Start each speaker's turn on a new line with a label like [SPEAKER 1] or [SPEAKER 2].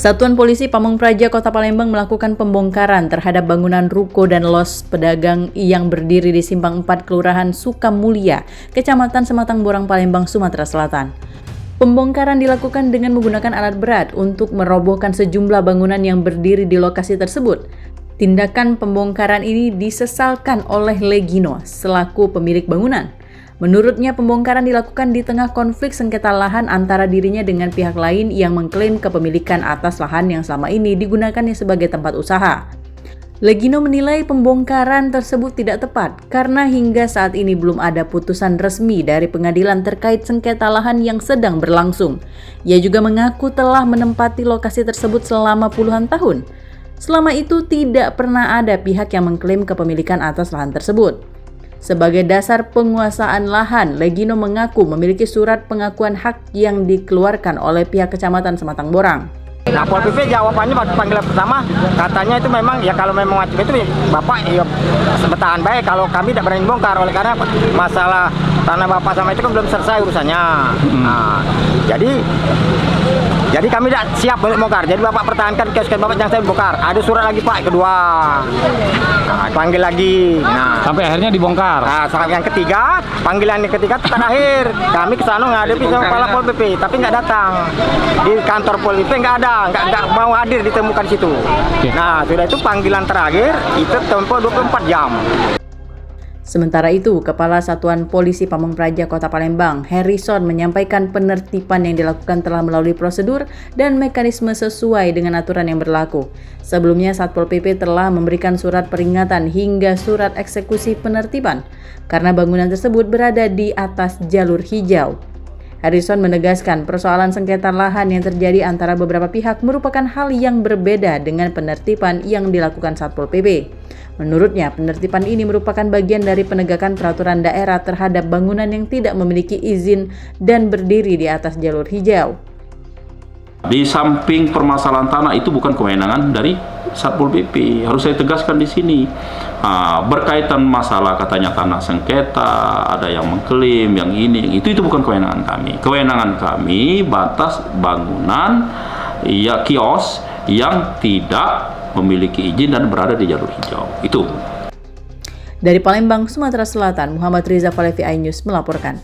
[SPEAKER 1] Satuan Polisi Pamung Praja Kota Palembang melakukan pembongkaran terhadap bangunan ruko dan los pedagang yang berdiri di Simpang 4 Kelurahan Sukamulya, Kecamatan Sematang Borang, Palembang, Sumatera Selatan. Pembongkaran dilakukan dengan menggunakan alat berat untuk merobohkan sejumlah bangunan yang berdiri di lokasi tersebut. Tindakan pembongkaran ini disesalkan oleh Legino selaku pemilik bangunan. Menurutnya, pembongkaran dilakukan di tengah konflik sengketa lahan antara dirinya dengan pihak lain yang mengklaim kepemilikan atas lahan yang selama ini digunakannya sebagai tempat usaha. Legino menilai pembongkaran tersebut tidak tepat karena hingga saat ini belum ada putusan resmi dari pengadilan terkait sengketa lahan yang sedang berlangsung. Ia juga mengaku telah menempati lokasi tersebut selama puluhan tahun. Selama itu tidak pernah ada pihak yang mengklaim kepemilikan atas lahan tersebut. Sebagai dasar penguasaan lahan, Legino mengaku memiliki surat pengakuan hak yang dikeluarkan oleh pihak Kecamatan Sematang Borang.
[SPEAKER 2] Nah, Pol PP jawabannya waktu panggilan pertama, katanya itu memang ya kalau memang wajib itu Bapak ya bertahan baik kalau kami tidak berani bongkar oleh karena masalah tanah Bapak sama itu kan belum selesai urusannya. Nah, jadi kami tidak siap untuk bongkar. Jadi Bapak pertahankan kios Bapak jangan saya bongkar. Ada surat lagi Pak kedua. Nah, panggil lagi. Nah,
[SPEAKER 3] sampai akhirnya dibongkar.
[SPEAKER 2] Nah, sampai yang ketiga, panggilan yang ketiga terakhir. Kami ke sana menghadapi sama kepala Pol PP, tapi nggak datang. Di kantor Pol PP nggak ada, nggak mau hadir ditemukan di situ. Nah, sudah itu panggilan terakhir itu tempo 24 jam.
[SPEAKER 1] Sementara itu, Kepala Satuan Polisi Pamung Praja Kota Palembang, Harrison, menyampaikan penertiban yang dilakukan telah melalui prosedur dan mekanisme sesuai dengan aturan yang berlaku. Sebelumnya, Satpol PP telah memberikan surat peringatan hingga surat eksekusi penertiban karena bangunan tersebut berada di atas jalur hijau. Harrison menegaskan persoalan sengketa lahan yang terjadi antara beberapa pihak merupakan hal yang berbeda dengan penertiban yang dilakukan Satpol PP. Menurutnya, penertiban ini merupakan bagian dari penegakan peraturan daerah terhadap bangunan yang tidak memiliki izin dan berdiri di atas jalur hijau.
[SPEAKER 4] Di samping permasalahan tanah itu bukan kewenangan dari Satpol PP, harus saya tegaskan di sini. Berkaitan masalah katanya tanah sengketa, ada yang mengklaim, yang ini, itu bukan kewenangan kami. Kewenangan kami batas bangunan, ya kios yang tidak memiliki izin dan berada di jalur hijau. Itu.
[SPEAKER 1] Dari Palembang, Sumatera Selatan, Muhammad Riza Falevi, iNews melaporkan.